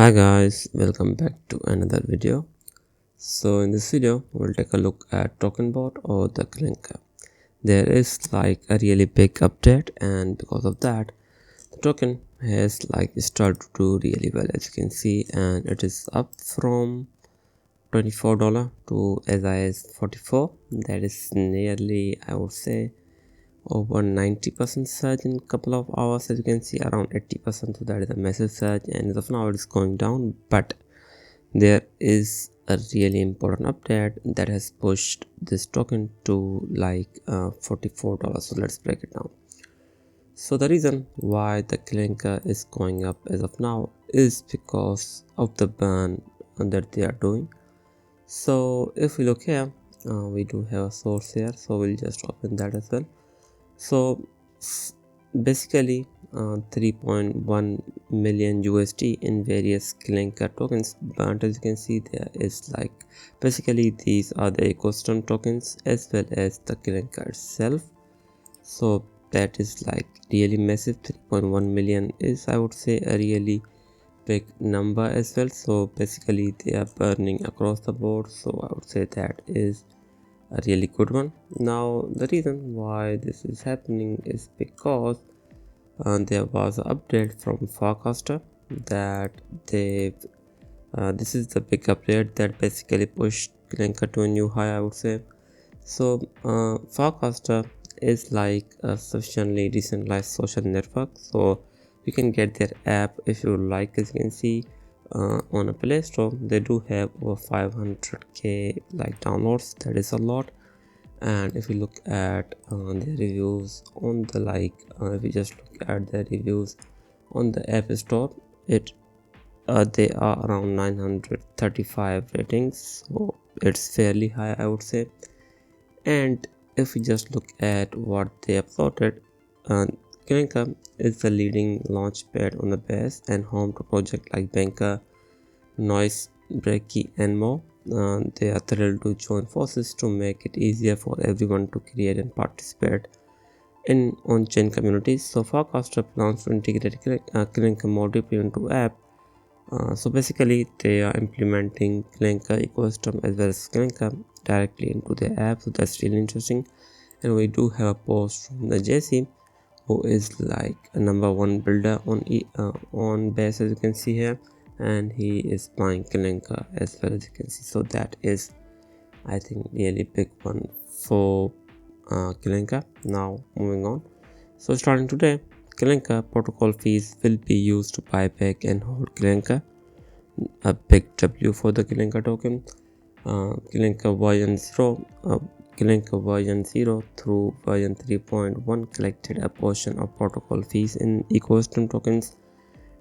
Hi guys, welcome back to another video. So in this video we'll take a look at Tokenbot or the CLANKER. There is like a really big update, and because of that the token has started to do really well, as you can see, and it is up from $24 to as high as 44. That is nearly, I would say, over 90% surge in a couple of hours. As you can see, around 80%, so that is a massive surge, and as of now it is going down. But there is a really important update that has pushed this token to $44. So let's break it down. So the reason why the CLANKER is going up as of now is because of the ban that they are doing. So if we look here, we do have a source here, so we'll just open that as well. So basically 3.1 million USD in various CLANKER tokens, but as you can see, there is basically these are the ecosystem tokens as well as the CLANKER itself. So that is really massive. 3.1 million is, I would say, a really big number as well. So basically they are burning across the board, so I would say that is a really good one. Now the reason why this is happening is because there was an update from forecaster that this is the big update that basically pushed CLANKER to a new high, I would say. So forecaster is like a sufficiently decentralized social network, so you can get their app if you like. As you can see, on a Play Store they do have over 500k downloads. That is a lot. And if you look at their reviews on the if you just look at their reviews on the App Store, they are around 935 ratings, so it's fairly high, I would say. And if we just look at what they uploaded, CLANKER is the leading launchpad on the base and home to projects like Banker, Noise, Breaky, and more. They are thrilled to join forces to make it easier for everyone to create and participate in on-chain communities. So forecaster plans to integrate CLANKER more deeply into app. So basically they are implementing CLANKER ecosystem as well as CLANKER directly into their app, so that's really interesting. And we do have a post from the JC, who is a #1 builder on base, as you can see here, and he is buying CLANKER as well, as you can see. So that is, I think, really big one for CLANKER. Now moving on, so starting today, CLANKER protocol fees will be used to buy back and hold CLANKER, a big W for the CLANKER token. CLANKER version 0 through version 3.1 collected a portion of protocol fees in ecosystem tokens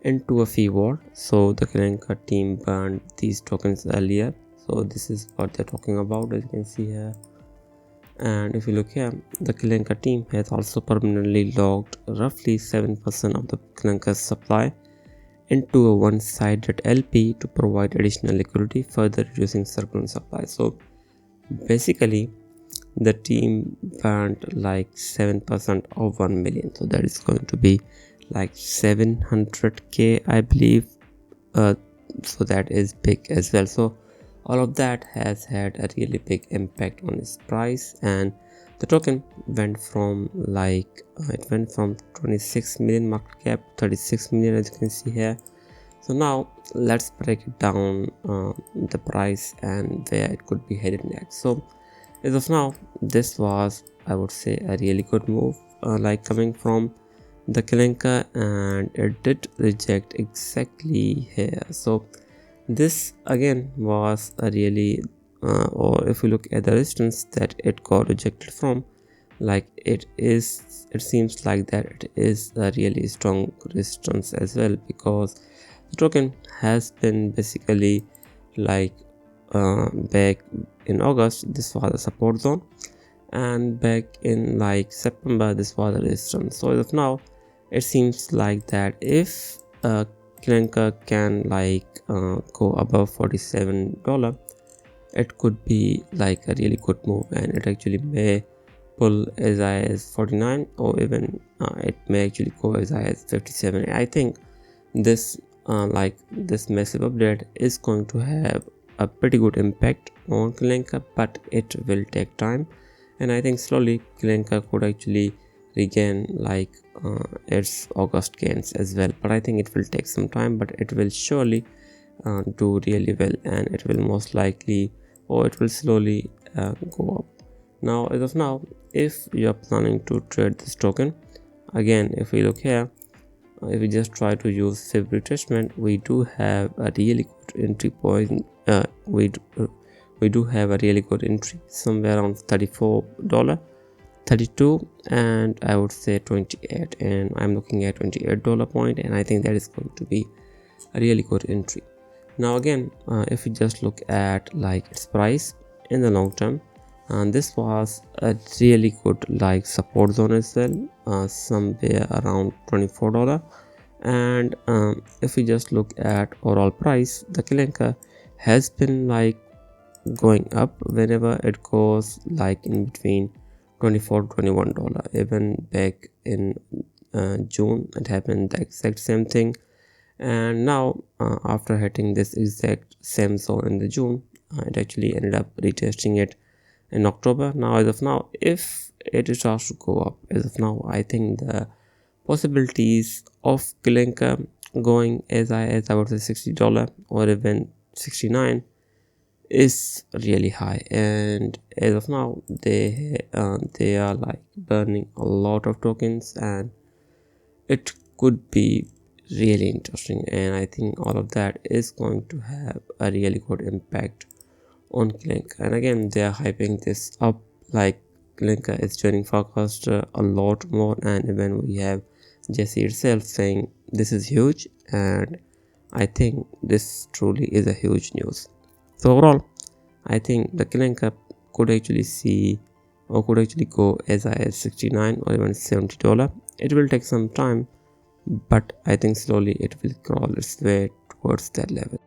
into a fee vault. So the CLANKER team burned these tokens earlier, so this is what they're talking about, as you can see here. And if you look here, the CLANKER team has also permanently logged roughly 7% of the CLANKER supply into a one-sided LP to provide additional liquidity, further reducing circulant supply. So basically the team burned 7% of 1 million, so that is going to be 700k, I believe. So that is big as well. So all of that has had a really big impact on its price, and the token went from 26 million market cap, 36 million, as you can see here. So now let's break it down, the price and where it could be headed next. So as of now, this was, I would say, a really good move, coming from the CLANKER, and it did reject exactly here. So this again was a really or if you look at the resistance that it got rejected from, it seems like that it is a really strong resistance as well, because the token has been basically back in August this was a support zone, and back in September this was a resistance. So as of now it seems like that if CLANKER can go above $47, it could be a really good move, and it actually may pull as high as 49, or even it may actually go as high as 57. I think this like this massive update is going to have a pretty good impact on CLANKER, but it will take time, and I think slowly CLANKER could actually regain like its August gains as well. But I think it will take some time, but it will surely do really well, and it will most likely, or it will slowly go up. Now, as of now, if you are planning to trade this token, again, if we look here, if we just try to use fib retracement, we do have a really good entry point. We do have a really good entry somewhere around $34, 32, and I would say 28, and I'm looking at $28 point, and I think that is going to be a really good entry. Now again, if we just look at like its price in the long term, and this was a really good like support zone as well, somewhere around $24. And if we just look at overall price, the CLANKER has been like going up whenever it goes like in between $24 to $21. Even back in June, it happened the exact same thing, and now after hitting this exact same zone in the June, it actually ended up retesting it in October. Now, as of now, if it starts to go up, as of now, I think the possibilities of CLANKER going as I would say $60 or even 69 is really high, and as of now they are like burning a lot of tokens, and it could be really interesting, and I think all of that is going to have a really good impact on CLANKER. And again, they are hyping this up like CLANKER is joining forecaster a lot more, and even we have Jesse itself saying this is huge, and I think this truly is a huge news. So overall, I think the CLANKER could actually see or could actually go as high as 69 or even $70. It will take some time, but I think slowly it will crawl its way towards that level.